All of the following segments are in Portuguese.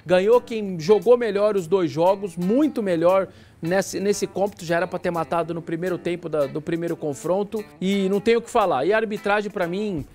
ganhou quem jogou melhor os dois jogos, muito melhor nesse cômputo, já era para ter matado no primeiro tempo do primeiro confronto e não tem o que falar. E a arbitragem para mim,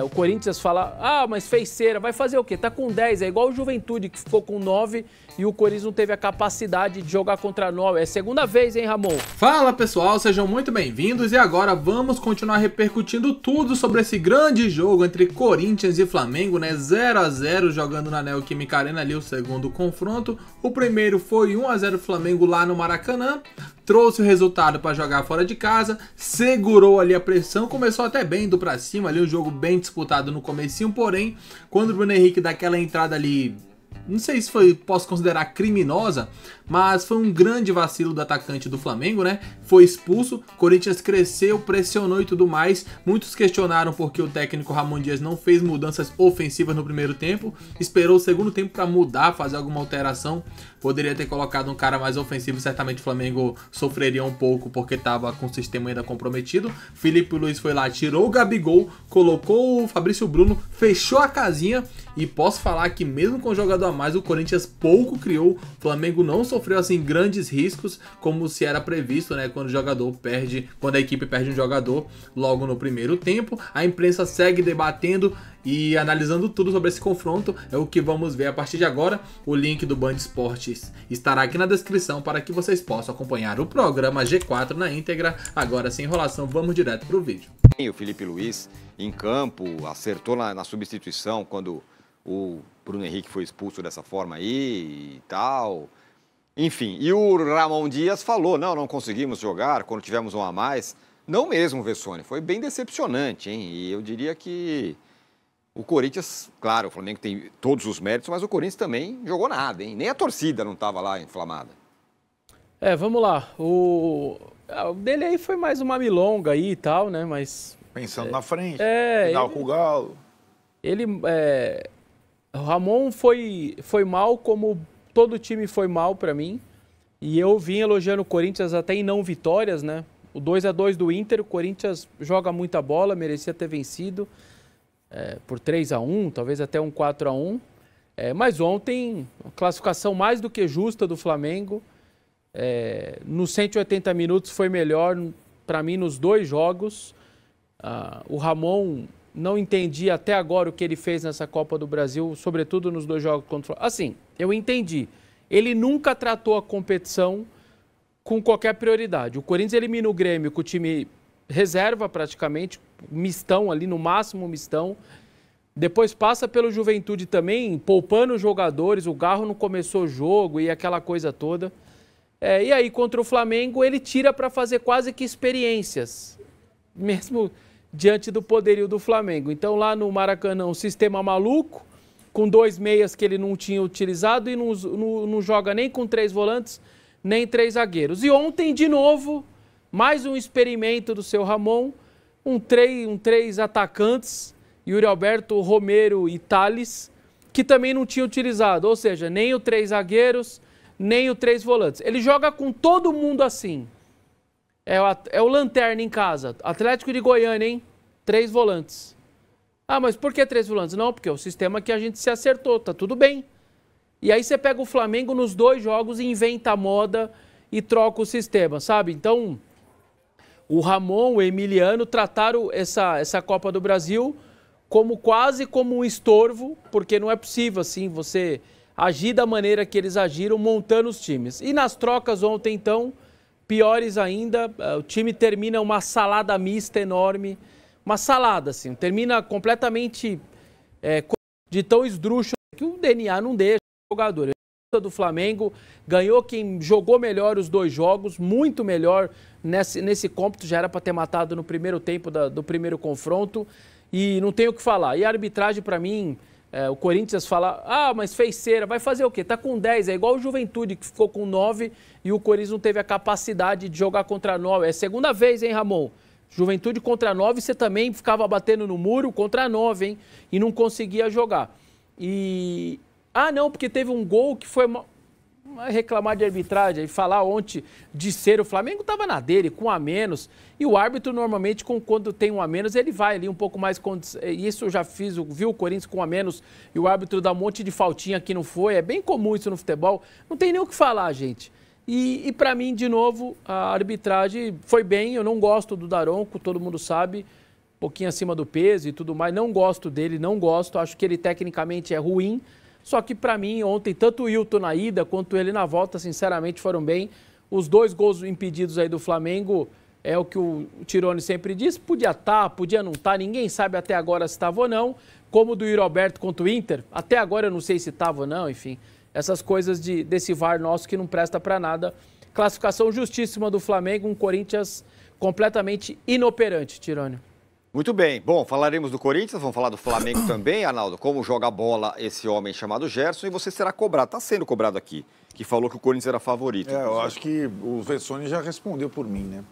o Corinthians fala, mas fez cera, vai fazer o quê? Tá com 10, é igual o Juventude que ficou com 9 e o Corinthians não teve a capacidade de jogar contra 9. É a segunda vez, hein, Ramon? Fala pessoal, sejam muito bem-vindos e agora vamos continuar repercutindo tudo sobre esse grande jogo entre Corinthians e Flamengo, né? 0 a 0 jogando na Neoquímica Arena ali o segundo confronto. O primeiro foi 1 a 0 Flamengo lá no Maracanã. Trouxe o resultado para jogar fora de casa, segurou ali a pressão, começou até bem indo para cima ali, um jogo bem disputado no comecinho, porém, quando o Bruno Henrique dá aquela entrada ali, não sei se posso considerar criminosa, mas foi um grande vacilo do atacante do Flamengo, né? Foi expulso, Corinthians cresceu, pressionou e tudo mais. Muitos questionaram porque o técnico Ramon Dias não fez mudanças ofensivas no primeiro tempo, esperou o segundo tempo para mudar, fazer alguma alteração. Poderia ter colocado um cara mais ofensivo, certamente o Flamengo sofreria um pouco porque estava com o sistema ainda comprometido. Felipe Luiz foi lá, tirou o Gabigol, colocou o Fabrício Bruno, fechou a casinha e posso falar que mesmo com o jogador a mais, o Corinthians pouco criou. O Flamengo não sofreu assim grandes riscos como se era previsto, né, quando a equipe perde um jogador logo no primeiro tempo. A imprensa segue debatendo e analisando tudo sobre esse confronto, é o que vamos ver a partir de agora. O link do Band Esportes estará aqui na descrição para que vocês possam acompanhar o programa G4 na íntegra. Agora, sem enrolação, vamos direto para o vídeo. O Felipe Luiz em campo, acertou na substituição quando o Bruno Henrique foi expulso dessa forma aí e tal. Enfim, e o Ramon Dias falou, não conseguimos jogar quando tivemos um a mais. Não mesmo, Vessone, foi bem decepcionante, hein? E eu diria que o Corinthians, claro, o Flamengo tem todos os méritos, mas o Corinthians também jogou nada, hein? Nem a torcida não estava lá inflamada. Vamos lá. O dele aí foi mais uma milonga aí e tal, né? Mas pensando na frente, final com o Galo. O Ramon foi mal como todo time foi mal pra mim. E eu vim elogiando o Corinthians até em não vitórias, né? O 2 a 2 do Inter, o Corinthians joga muita bola, merecia ter vencido por 3 a 1, talvez até um 4 a 1. Mas ontem, a classificação mais do que justa do Flamengo. Nos 180 minutos foi melhor para mim nos dois jogos. O Ramon não entendi até agora o que ele fez nessa Copa do Brasil, sobretudo nos dois jogos contra o Flamengo. Assim, eu entendi. Ele nunca tratou a competição com qualquer prioridade. O Corinthians elimina o Grêmio com o time reserva praticamente, mistão ali, no máximo mistão. Depois passa pelo Juventude também, poupando os jogadores, o Garro não começou o jogo e aquela coisa toda. E aí contra o Flamengo ele tira para fazer quase que experiências, mesmo diante do poderio do Flamengo. Então lá no Maracanã um sistema maluco, com 2 meias que ele não tinha utilizado e não joga nem com 3 volantes, nem 3 zagueiros. E ontem, de novo, mais um experimento do seu Ramon, um três atacantes, Yuri Alberto, Romero e Tales, que também não tinha utilizado, ou seja, nem o 3 zagueiros, nem o 3 volantes. Ele joga com todo mundo assim. É o Lanterna em casa, Atlético de Goiânia, hein? 3 volantes. Mas por que 3 volantes? Não, porque é o sistema que a gente se acertou, tá tudo bem. E aí você pega o Flamengo nos 2 jogos e inventa a moda e troca o sistema, sabe? Então, o Ramon, o Emiliano trataram essa Copa do Brasil quase como um estorvo, porque não é possível assim você agir da maneira que eles agiram montando os times. E nas trocas ontem, então, piores ainda, o time termina uma salada mista enorme, uma salada assim, termina completamente de tão esdrúxulo que o DNA não deixa o jogador. Do Flamengo, ganhou quem jogou melhor os 2 jogos, muito melhor nesse cômputo, já era para ter matado no primeiro tempo do primeiro confronto e não tem o que falar. E a arbitragem para mim, o Corinthians fala, mas fez cera, vai fazer o quê? Tá com 10, é igual o Juventude que ficou com 9 e o Corinthians não teve a capacidade de jogar contra 9. É a segunda vez, hein, Ramon? Juventude contra 9, você também ficava batendo no muro contra 9, hein? E não conseguia jogar. Não, porque teve um gol que foi reclamar de arbitragem e falar ontem de ser o Flamengo estava na dele, com um a menos. E o árbitro, normalmente, quando tem um a menos, ele vai ali um pouco mais... Isso eu já vi o Corinthians com um a menos e o árbitro dá um monte de faltinha que não foi. É bem comum isso no futebol. Não tem nem o que falar, gente. E para mim, de novo, a arbitragem foi bem. Eu não gosto do Daronco, todo mundo sabe. Um pouquinho acima do peso e tudo mais. Não gosto dele, não gosto. Acho que ele tecnicamente é ruim. Só que para mim, ontem, tanto o Hilton na ida quanto ele na volta, sinceramente, foram bem. Os 2 gols impedidos aí do Flamengo é o que o Tirone sempre diz. Podia estar, podia não estar, ninguém sabe até agora se estava ou não. Como o do Yuri Alberto contra o Inter, até agora eu não sei se estava ou não, enfim. Essas coisas desse VAR nosso que não presta para nada. Classificação justíssima do Flamengo, um Corinthians completamente inoperante, Tirone. Muito bem. Bom, falaremos do Corinthians, vamos falar do Flamengo também, Arnaldo. Como joga bola esse homem chamado Gerson, e você será cobrado, está sendo cobrado aqui, que falou que o Corinthians era favorito. Eu acho que o Vessone já respondeu por mim, né?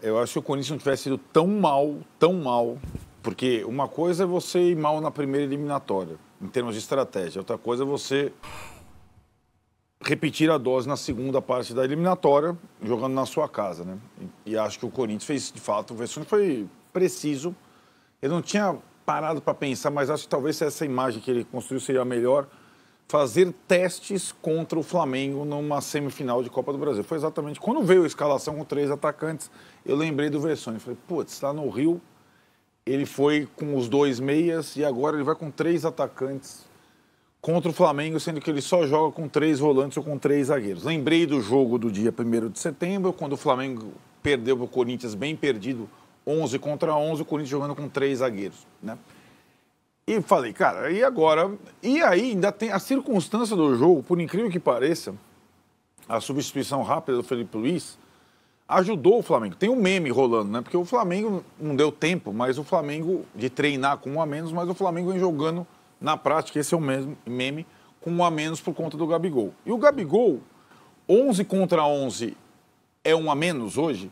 Eu acho que o Corinthians não tivesse sido tão mal, porque uma coisa é você ir mal na primeira eliminatória, em termos de estratégia, outra coisa é você repetir a dose na segunda parte da eliminatória, jogando na sua casa, né? E acho que o Corinthians fez, de fato, o Vessone foi preciso. Ele não tinha parado para pensar, mas acho que talvez essa imagem que ele construiu seria melhor, fazer testes contra o Flamengo numa semifinal de Copa do Brasil. Foi exatamente quando veio a escalação com 3 atacantes, eu lembrei do Vessone. Falei, putz, está no Rio, ele foi com os 2 meias e agora ele vai com 3 atacantes contra o Flamengo, sendo que ele só joga com 3 volantes ou com 3 zagueiros. Lembrei do jogo do dia 1º de setembro, quando o Flamengo perdeu para o Corinthians bem perdido, 11 contra 11, o Corinthians jogando com 3 zagueiros, né? E falei, cara, e agora? E aí ainda tem a circunstância do jogo, por incrível que pareça, a substituição rápida do Felipe Luiz ajudou o Flamengo. Tem um meme rolando, né? Porque o Flamengo não deu tempo, mas o Flamengo de treinar com 1 a menos, mas o Flamengo vem jogando na prática, esse é o mesmo meme, com 1 a menos por conta do Gabigol. E o Gabigol, 11 contra 11 é 1 a menos hoje.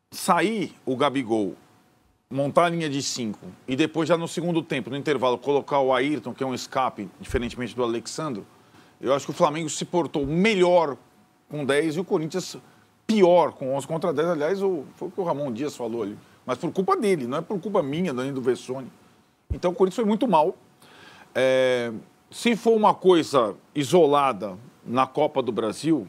Sair o Gabigol, montar a linha de 5 e depois já no segundo tempo, no intervalo, colocar o Ayrton, que é um escape, diferentemente do Alexandro, eu acho que o Flamengo se portou melhor com 10 e o Corinthians pior com 11 contra 10. Aliás, foi o que o Ramon Dias falou ali. Mas por culpa dele, não é por culpa minha, nem do Vessone. Então o Corinthians foi muito mal. Se for uma coisa isolada na Copa do Brasil,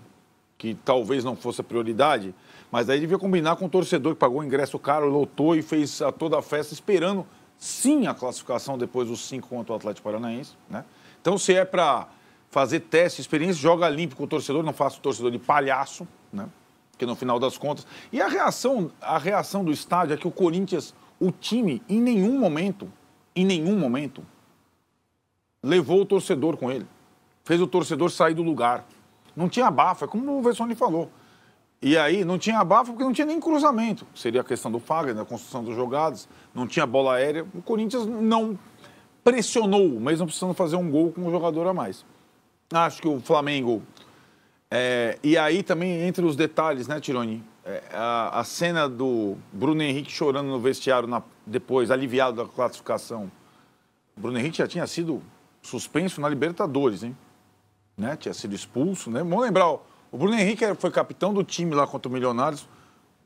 que talvez não fosse a prioridade, mas aí devia combinar com o torcedor que pagou o ingresso caro, lotou e fez toda a festa esperando, sim, a classificação depois dos 5 contra o Atlético Paranaense, né? Então, se é para fazer teste, experiência, joga limpo com o torcedor, não faça o torcedor de palhaço, né? Porque no final das contas... E a reação do estádio é que o Corinthians, o time, em nenhum momento, levou o torcedor com ele. Fez o torcedor sair do lugar. Não tinha abafa, como o Vessone falou. E aí não tinha abafa porque não tinha nem cruzamento. Seria a questão do Fagner, da construção dos jogadas. Não tinha bola aérea. O Corinthians não pressionou, mesmo precisando fazer um gol com um jogador a mais. Acho que o Flamengo... e aí também, entre os detalhes, né, Tironi? A cena do Bruno Henrique chorando no vestiário depois, aliviado da classificação. O Bruno Henrique já tinha sido suspenso na Libertadores, hein? Né? Tinha sido expulso, né? Vamos lembrar, o Bruno Henrique foi capitão do time lá contra o Milionários,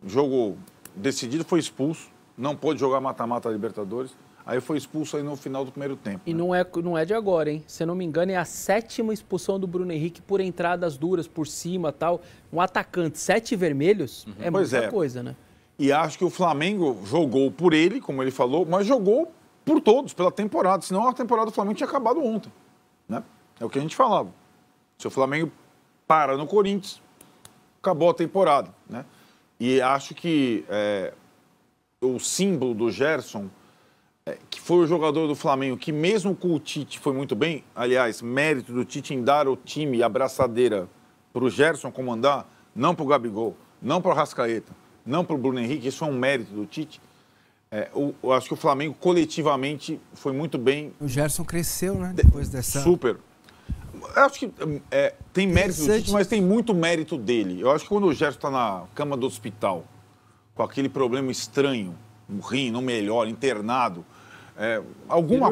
jogo decidido, foi expulso, não pôde jogar mata-mata da Libertadores, aí foi expulso aí no final do primeiro tempo. E né? não é de agora, hein? Se eu não me engano, é a 7ª expulsão do Bruno Henrique por entradas duras, por cima e tal. Um atacante, 7 vermelhos, é muita coisa, né? E acho que o Flamengo jogou por ele, como ele falou, mas jogou por todos, pela temporada. Senão a temporada do Flamengo tinha acabado ontem, né? É o que a gente falava. Se o Flamengo para no Corinthians, acabou a temporada, né? E acho que o símbolo do Gerson, que foi o jogador do Flamengo, que mesmo com o Tite foi muito bem, aliás, mérito do Tite em dar o time e a abraçadeira para o Gerson comandar, não para o Gabigol, não para o Arrascaeta, não para o Bruno Henrique, isso é um mérito do Tite. Eu acho que o Flamengo coletivamente foi muito bem. O Gerson cresceu, né? Depois dessa... Super. Eu acho que tem mérito do Tite, mas tem muito mérito dele. Eu acho que quando o Gerson está na cama do hospital, com aquele problema estranho, um rim, não melhora, internado, Alguma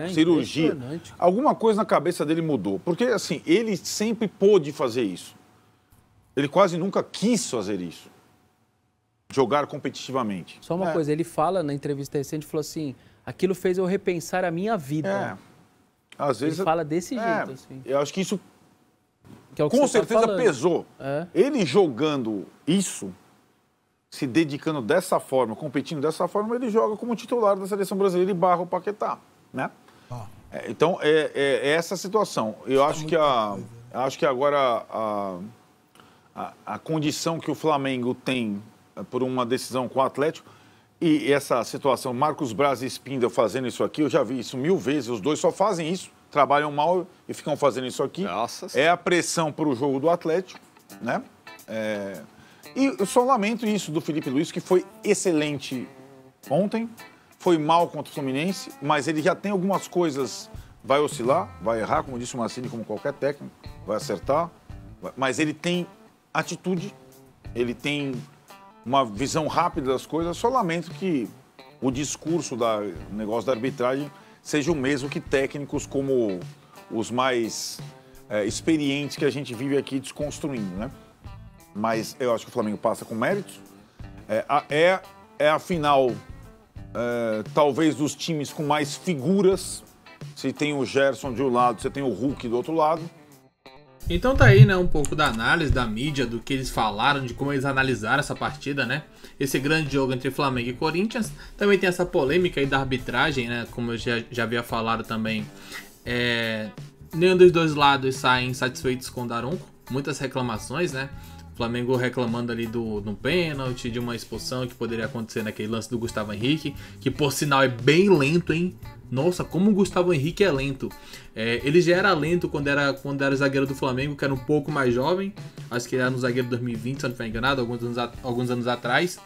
Cirurgia, coisa alguma coisa na cabeça dele mudou. Porque, assim, ele sempre pôde fazer isso. Ele quase nunca quis fazer isso. Jogar competitivamente. Só uma coisa, ele fala na entrevista recente, falou assim, aquilo fez eu repensar a minha vida. Às vezes, ele fala desse jeito, assim. Eu acho que isso Que é o que com você tá certeza falando. pesou. É. Ele jogando isso, se dedicando dessa forma, competindo dessa forma, ele joga como titular da seleção brasileira e barra o Paquetá, né? Então, é essa situação. Eu acho que agora a condição que o Flamengo tem por uma decisão com o Atlético e essa situação, Marcos Braz e Spindel fazendo isso aqui, eu já vi isso 1000 vezes, os dois só fazem isso, trabalham mal e ficam fazendo isso aqui. Nossa. É a pressão para o jogo do Atlético, né? E eu só lamento isso do Felipe Luiz, que foi excelente ontem, foi mal contra o Fluminense, mas ele já tem algumas coisas, vai oscilar, vai errar, como disse o Mancini, como qualquer técnico, vai acertar, mas ele tem atitude, ele tem uma visão rápida das coisas. Só lamento que o discurso do negócio da arbitragem seja o mesmo que técnicos como os mais experientes que a gente vive aqui desconstruindo, né? Mas eu acho que o Flamengo passa com méritos. É a final, talvez, dos times com mais figuras. Você tem o Gerson de um lado, você tem o Hulk do outro lado. Então tá aí, né, um pouco da análise da mídia, do que eles falaram, de como eles analisaram essa partida, né? Esse grande jogo entre Flamengo e Corinthians. Também tem essa polêmica aí da arbitragem, né? Como eu já havia falado também. Nenhum dos dois lados saem satisfeitos com o Daronco. Muitas reclamações, né? O Flamengo reclamando ali do pênalti, de uma expulsão que poderia acontecer naquele lance do Gustavo Henrique, que por sinal é bem lento, hein? Nossa, como o Gustavo Henrique é lento. Ele já era lento quando era zagueiro do Flamengo, que era um pouco mais jovem. Acho que era no zagueiro de 2020, se eu não estiver enganado, alguns anos atrás.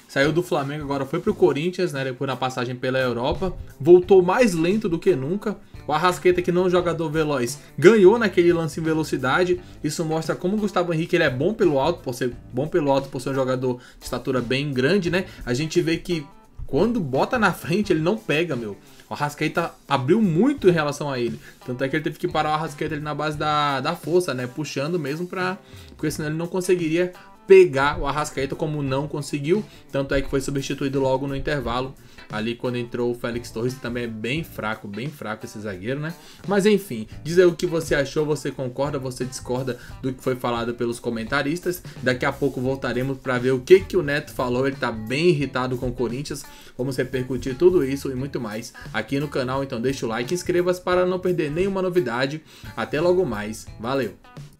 Saiu do Flamengo, agora foi pro Corinthians, né? Depois na passagem pela Europa. Voltou mais lento do que nunca. O Arrascaeta, que não é um jogador veloz, ganhou naquele lance em velocidade. Isso mostra como o Gustavo Henrique ele é bom pelo alto, por ser um jogador de estatura bem grande, né? A gente vê que quando bota na frente, ele não pega, meu. O Arrascaeta abriu muito em relação a ele. Tanto é que ele teve que parar o Arrascaeta ali na base da força, né? Puxando mesmo porque senão ele não conseguiria pegar o Arrascaeta, como não conseguiu. Tanto é que foi substituído logo no intervalo. Ali quando entrou o Félix Torres, que também é bem fraco esse zagueiro, né? Mas enfim, diz aí o que você achou, você concorda, você discorda do que foi falado pelos comentaristas. Daqui a pouco voltaremos para ver o que o Neto falou, ele tá bem irritado com o Corinthians. Vamos repercutir tudo isso e muito mais aqui no canal, então deixa o like, inscreva-se para não perder nenhuma novidade. Até logo mais, valeu!